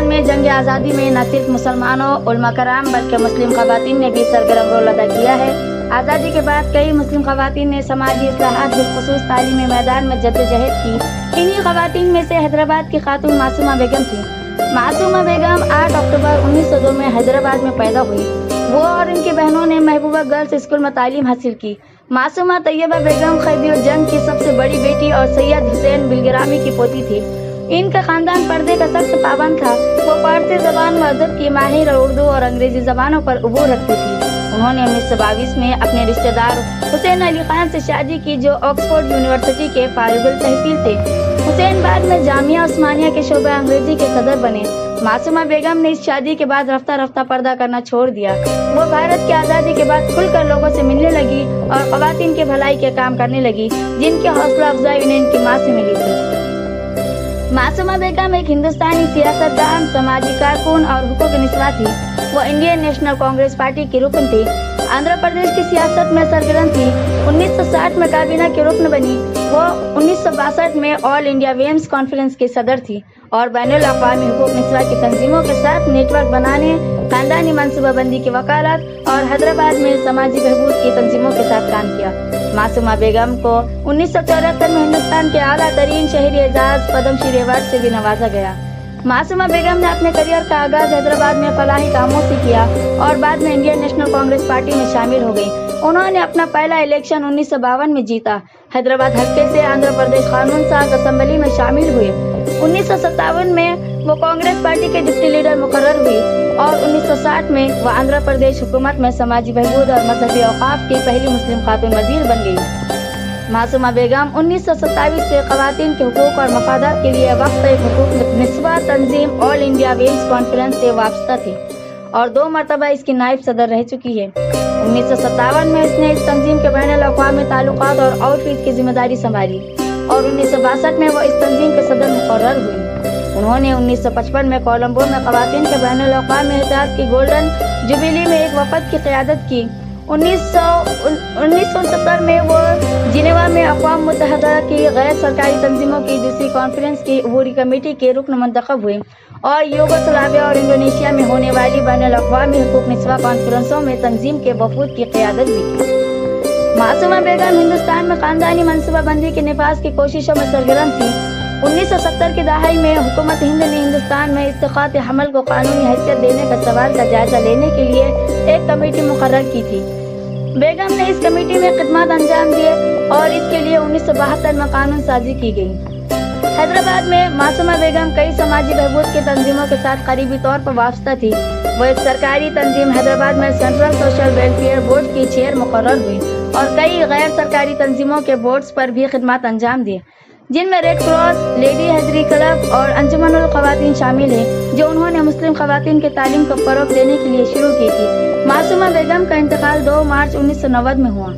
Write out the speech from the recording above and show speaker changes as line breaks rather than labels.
ہندوستان میں جنگ آزادی میں نہ صرف مسلمانوں علماء کرام بلکہ مسلم خواتین نے بھی سرگرم رول ادا کیا ہے۔ آزادی کے بعد کئی مسلم خواتین نے سماجی اصلاحات بالخصوص تعلیمی میدان میں جدوجہد کی۔ انہی خواتین میں سے حیدرآباد کی خاتون معصومہ بیگم تھی۔ معصومہ بیگم 8 اکتوبر 1902 میں حیدرآباد میں پیدا ہوئی۔ وہ اور ان کی بہنوں نے محبوبہ گرلز اسکول میں تعلیم حاصل کی۔ معصومہ طیبہ بیگم قیدی الجنگ کی سب سے بڑی بیٹی اور سید حسین بلگرامی کی پوتی تھی۔ ان کا خاندان پردے کا سخت پابند تھا۔ وہ فارسی زبان و ادب کی ماہر اور اردو اور انگریزی زبانوں پر عبور رکھتی تھی۔ انہوں نے 1922 میں اپنے رشتہ دار حسین علی خان سے شادی کی جو آکسفورڈ یونیورسٹی کے فارغ التحصیل تھے۔ حسین بعد میں جامعہ عثمانیہ کے شعبہ انگریزی کے صدر بنے۔ معصومہ بیگم نے اس شادی کے بعد رفتہ رفتہ پردہ کرنا چھوڑ دیا۔ وہ بھارت کی آزادی کے بعد کھل کر لوگوں سے ملنے لگی اور خواتین کی بھلائی کے کام کرنے لگی جن کی حوصلہ افزائی انہیں ان کی ماں سے ملی تھی۔ معصومہ بیگم ایک ہندوستانی سیاستدان، سماجی کارکن اور حقوق نسواں تھی۔ وہ انڈین نیشنل کانگریس پارٹی کی رکن تھی۔ آندھرا پردیش کی سیاست میں سرگرم تھی۔ 1960 میں کابینہ کی رکن بنی۔ وہ 1962 میں آل انڈیا ویمنس کانفرنس کی صدر تھی اور بین الاقوامی حقوق نسواں کی تنظیموں کے ساتھ نیٹ ورک بنانے، خاندانی منصوبہ بندی کی وکالت اور حیدرآباد میں سماجی بہبود کی تنظیموں کے ساتھ کام کیا۔ معصومہ بیگم کو 1974 میں ہندوستان کے اعلیٰ ترین شہری اعزاز پدم شری ایوارڈ سے بھی نوازا گیا۔ معصومہ بیگم نے اپنے کیریئر کا آغاز حیدرآباد میں فلاحی کاموں سے کیا اور بعد میں انڈین نیشنل کانگریس پارٹی میں شامل ہو گئی۔ انہوں نے اپنا پہلا الیکشن 1952 میں جیتا۔ حیدرآباد حلقے سے آندھرا پردیش قانون ساز اسمبلی میں شامل ہوئے۔ 1957 میں وہ کانگریس پارٹی کے ڈپٹی لیڈر مقرر ہوئی اور 1960 میں وہ آندھرا پردیش حکومت میں سماجی بہبود اور مذہبی اوقاف کی پہلی مسلم خاتون وزیر بن گئی۔ معصومہ بیگم 1927 سے خواتین کے حقوق اور مفادات کے لیے وقف ایک حقوق نسواں تنظیم آل انڈیا ویمنس کانفرنس سے وابستہ تھی اور 2 مرتبہ اس کی نائب صدر رہ چکی ہے۔ 1957 میں اس نے اس تنظیم کے بین الاقوامی تعلقات اور آؤٹ ریچ کی ذمہ داری سنبھالی اور 1962 میں وہ اس تنظیم کے صدر مقرر ہوئی۔ انہوں نے 1955 میں کولمبو میں خواتین کے بین الاقوامی احتجاج کی گولڈن جوبلی میں ایک وفد کی قیادت کی۔ 1969 میں وہ جنیوا میں اقوام متحدہ کی غیر سرکاری تنظیموں کی دوسری کانفرنس کی عبوری کمیٹی کے رکن منتخب ہوئے اور یوگوسلاویا اور انڈونیشیا میں ہونے والی بین الاقوامی حقوق نسواں کانفرنسوں میں تنظیم کے وفود کی قیادت بھی کی۔ معصومہ بیگم ہندوستان میں خاندانی منصوبہ بندی کے نفاذ کی کوششوں میں سرگرم تھی۔ 1970 کی دہائی میں حکومت ہند نے ہندوستان میں اسقاط حمل کو قانونی حیثیت دینے کا سوال کا جائزہ لینے کے لیے ایک کمیٹی مقرر کی تھی۔ بیگم نے اس کمیٹی میں خدمات انجام دیے اور اس کے لیے 1972 میں قانون سازی کی گئی۔ حیدرآباد میں معصومہ بیگم کئی سماجی بہبود کی تنظیموں کے ساتھ قریبی طور پر وابستہ تھی۔ وہ ایک سرکاری تنظیم حیدرآباد میں سینٹرل سوشل ویلفیئر بورڈ کی چیئر مقرر ہوئی اور کئی غیر سرکاری تنظیموں کے بورڈز پر بھی خدمات انجام دیے جن میں ریڈ کراس، لیڈی ہیزری کلب اور انجمن الخواتین شامل ہیں جو انہوں نے مسلم خواتین کی تعلیم کو فروغ دینے کے لیے شروع کی تھی۔ معصومہ بیگم کا انتقال 2 مارچ 1990 میں ہوا۔